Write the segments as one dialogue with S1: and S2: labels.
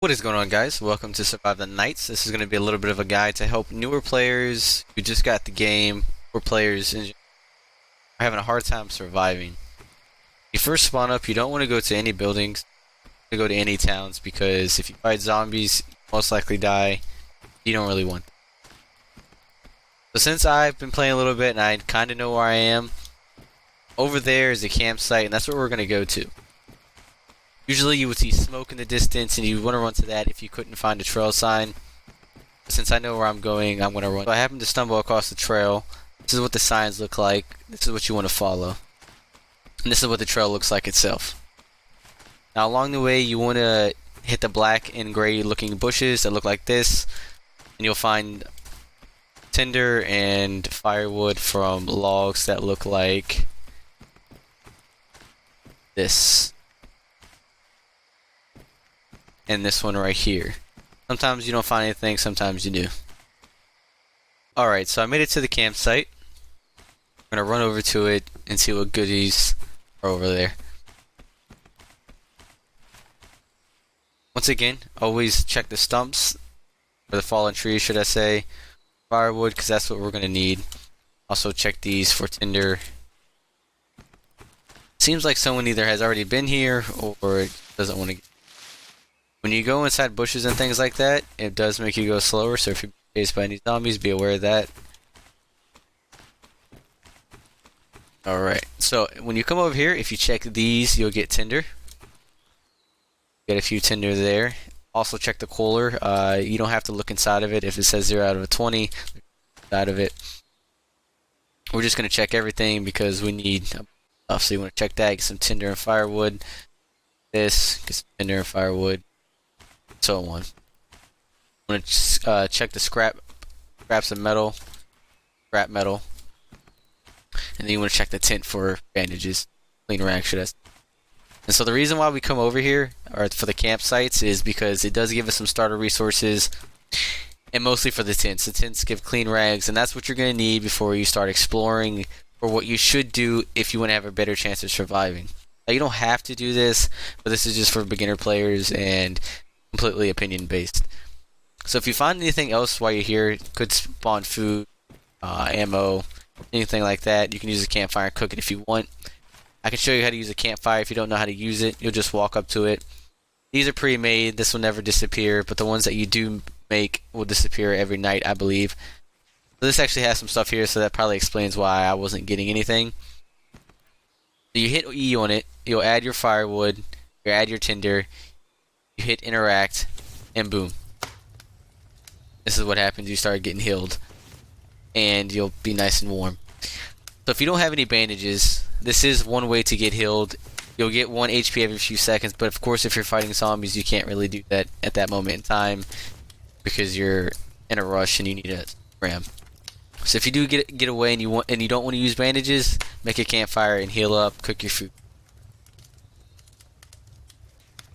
S1: What is going on, guys? Welcome to Survive the Nights. This is going to be a little bit of a guide to help newer players who just got the game, or players are having a hard time surviving. You first spawn up, you don't want to go to any buildings, you go to any towns, because if you fight zombies, you most likely die. You don't really want that. So since I've been playing a little bit and I kind of know where I am, over there is a campsite, and that's where we're going to go to. Usually you would see smoke in the distance and you want to run to that if you couldn't find a trail sign. But since I know where I'm going, I'm going to run. So I happen to stumble across the trail. This is what the signs look like. This is what you want to follow. And this is what the trail looks like itself. Now along the way you want to hit the black and gray looking bushes that look like this. And you'll find tinder and firewood from logs that look like this. And this one right here. Sometimes you don't find anything, sometimes you do. Alright, so I made it to the campsite. I'm gonna run over to it and see what goodies are over there. Once again, always check the stumps, or the fallen trees should I say. Firewood, because that's what we're gonna need. Also check these for tinder. Seems like someone either has already been here or doesn't want to. When you go inside bushes and things like that, it does make you go slower, so if you're chased by any zombies, be aware of that. Alright, so when you come over here, if you check these, you'll get tinder. Get a few tinder there. Also check the cooler. You don't have to look inside of it. If it says 0 out of 20, out of it. We're just going to check everything because we need stuff. So you want to check that, get some tinder and firewood. This, get some tinder and firewood. So on. I'm gonna check the scraps of metal, scrap metal, and then you want to check the tent for bandages, clean rags, should I say. And so the reason why we come over here, or for the campsites, is because it does give us some starter resources, and mostly for the tents. The tents give clean rags, and that's what you're gonna need before you start exploring, or what you should do if you want to have a better chance of surviving. Now, you don't have to do this, but this is just for beginner players and completely opinion based. So if you find anything else while you're here, could spawn food, ammo, anything like that, you can use a campfire and cook it if you want. I can show you how to use a campfire if you don't know how to use it. You'll just walk up to it. These are pre-made, this will never disappear, but the ones that you do make will disappear every night, I believe. So this actually has some stuff here, so that probably explains why I wasn't getting anything. So you hit E on it, you'll add your firewood, you add your tinder, you hit interact, and boom. This is what happens, you start getting healed. And you'll be nice and warm. So if you don't have any bandages, this is one way to get healed. You'll get 1 HP every few seconds, but of course if you're fighting zombies, you can't really do that at that moment in time because you're in a rush and you need a ram. So if you do get away and you don't want to use bandages, make a campfire and heal up, cook your food.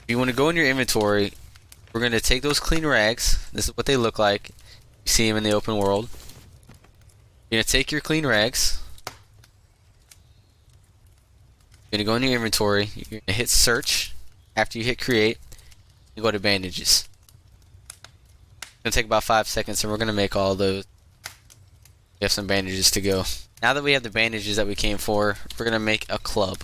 S1: If you want to go in your inventory, we're going to take those clean rags. This is what they look like. You see them in the open world. You're going to take your clean rags. You're going to go in your inventory. You're going to hit search. After you hit create, you go to bandages. It's going to take about 5 seconds and we're going to make all those. We have some bandages to go. Now that we have the bandages that we came for, we're going to make a club.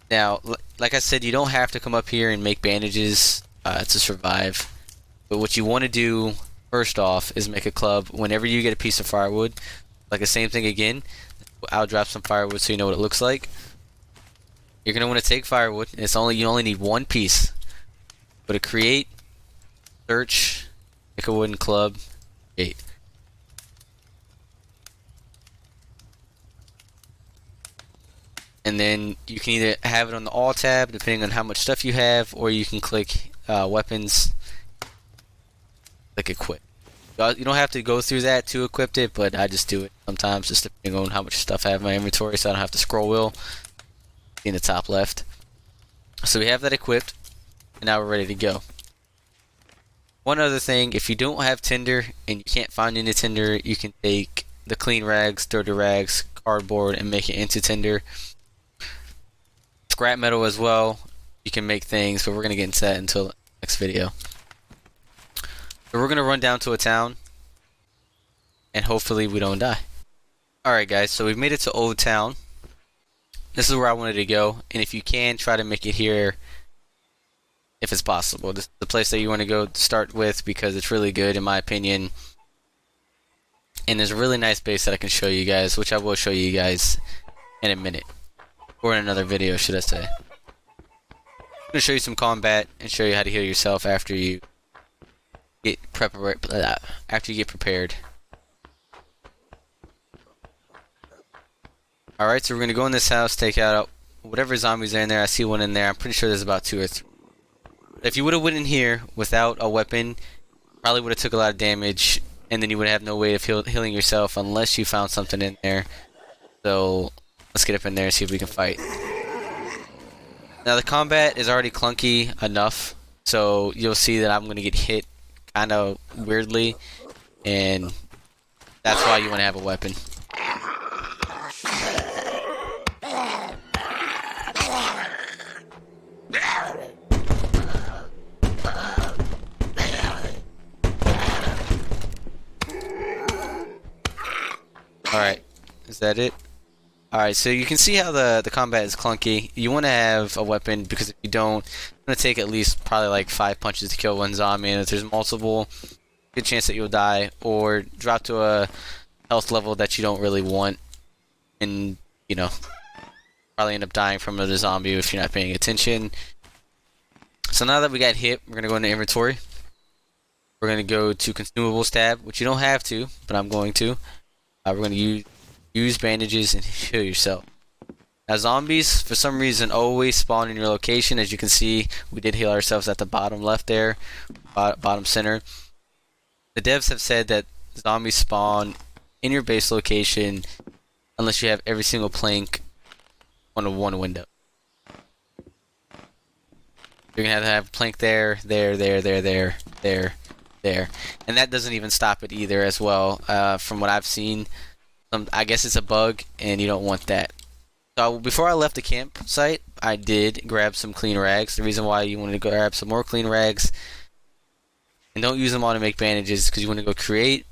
S1: Now, like I said, you don't have to come up here and make bandages to survive. But what you want to do, first off, is make a club whenever you get a piece of firewood. Like the same thing again. I'll drop some firewood so you know what it looks like. You're going to want to take firewood. And you only need one piece. Go to create, search, make a wooden club, create. And then you can either have it on the all tab depending on how much stuff you have, or you can click weapons, click equip. You don't have to go through that to equip it, but I just do it sometimes just depending on how much stuff I have in my inventory, so I don't have to scroll wheel in the top left. So we have that equipped, and now we're ready to go. One other thing, if you don't have tinder and you can't find any tinder, you can take the clean rags, dirty rags, cardboard, and make it into tinder. Scrap metal as well. You can make things, but we're gonna get into that until next video. So we're gonna run down to a town, and hopefully we don't die. Alright guys, so we've made it to Old Town. This is where I wanted to go, and if you can, try to make it here if it's possible. This is the place that you want to go to start with because it's really good in my opinion. And there's a really nice base that I can show you guys, which I will show you guys in a minute. Or in another video, should I say. I'm going to show you some combat and show you how to heal yourself after you get prepared. Alright, so we're going to go in this house, take out whatever zombies are in there. I see one in there. I'm pretty sure there's about 2 or 3. If you would have went in here without a weapon, probably would have took a lot of damage, and then you would have no way of healing yourself unless you found something in there. So let's get up in there and see if we can fight. Now the combat is already clunky enough, so you'll see that I'm going to get hit kind of weirdly, and that's why you want to have a weapon. Alright, is that it? Alright, so you can see how the combat is clunky. You want to have a weapon because if you don't, it's going to take at least probably like 5 punches to kill one zombie, and if there's multiple, good chance that you'll die or drop to a health level that you don't really want, and you know, probably end up dying from another zombie if you're not paying attention. So now that we got hit, we're going to go into inventory. We're going to go to consumables tab, which you don't have to, but I'm going to. We're going to use bandages and heal yourself. Now zombies, for some reason, always spawn in your location. As you can see, we did heal ourselves at the bottom left there, bottom center. The devs have said that zombies spawn in your base location unless you have every single plank on one window. You're going to have a plank there, there, and that doesn't even stop it either as well. From what I've seen, I guess it's a bug and you don't want that. So before I left the campsite, I did grab some clean rags. The reason why you want to go grab some more clean rags, and don't use them all to make bandages, because you want to go create.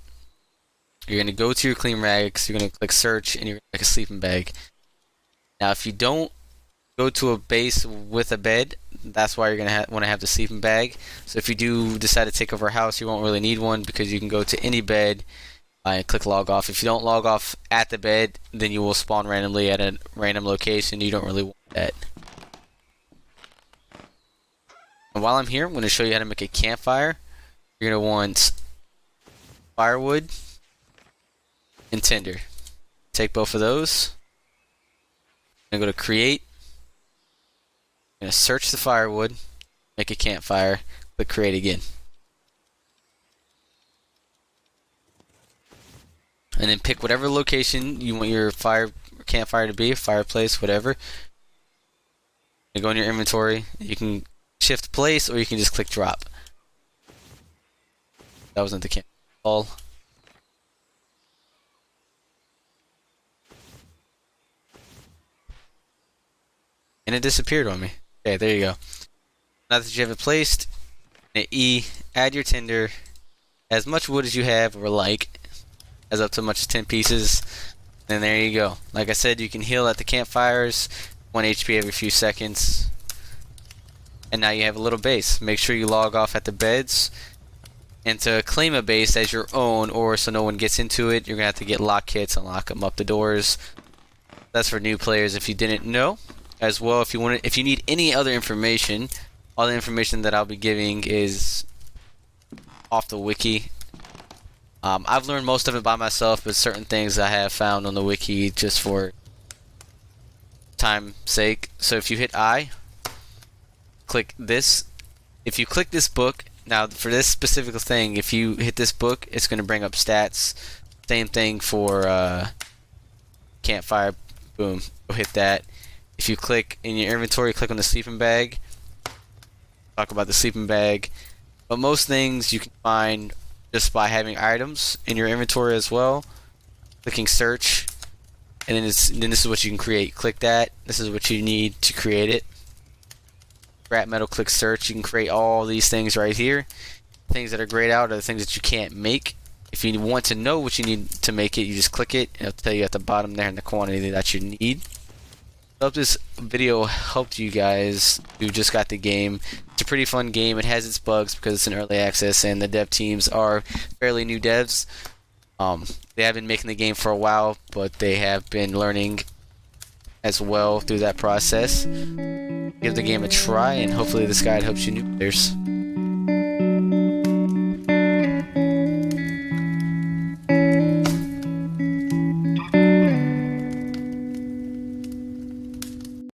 S1: You're going to go to your clean rags, you're going to click search, and you're going to make a sleeping bag. Now if you don't go to a base with a bed, that's why you're going to want to have the sleeping bag. So if you do decide to take over a house, you won't really need one because you can go to any bed and click log off. If you don't log off at the bed, then you will spawn randomly at a random location. You don't really want that. And while I'm here, I'm going to show you how to make a campfire. You're going to want firewood and tinder. Take both of those. I'm going to go to create. I'm going to search the firewood, make a campfire, click create again. And then pick whatever location you want your campfire to be, fireplace, whatever. You go in your inventory, you can shift place or you can just click drop. That wasn't the campfire all. And it disappeared on me. Okay, there you go. Now that you have it placed, hit E, add your tinder, as much wood as you have or like, as up to much as 10 pieces, and there you go. Like I said, you can heal at the campfires, 1 HP every few seconds, and now you have a little base. Make sure you log off at the beds, and to claim a base as your own, or so no one gets into it, you're going to have to get lock kits and lock them up the doors. That's for new players if you didn't know. As well, if you need any other information, all the information that I'll be giving is off the wiki. I've learned most of it by myself, but certain things I have found on the wiki just for time's sake. So if you hit I, click this. If you click this book, now for this specific thing, if you hit this book, it's going to bring up stats. Same thing for campfire. Boom. Go hit that. If you click in your inventory, click on the sleeping bag. Talk about the sleeping bag. But most things you can find just by having items in your inventory as well. Clicking search, and then this is what you can create. Click that. This is what you need to create it. scrap metal, click search. You can create all these things right here. Things that are grayed out are the things that you can't make. If you want to know what you need to make it, you just click it. It'll tell you at the bottom there in the quantity that you need. I hope this video helped you guys who just got the game. It's a pretty fun game. It has its bugs because it's in early access and the dev teams are fairly new devs. They have been making the game for a while, but they have been learning as well through that process. Give the game a try, and hopefully this guide helps you new players.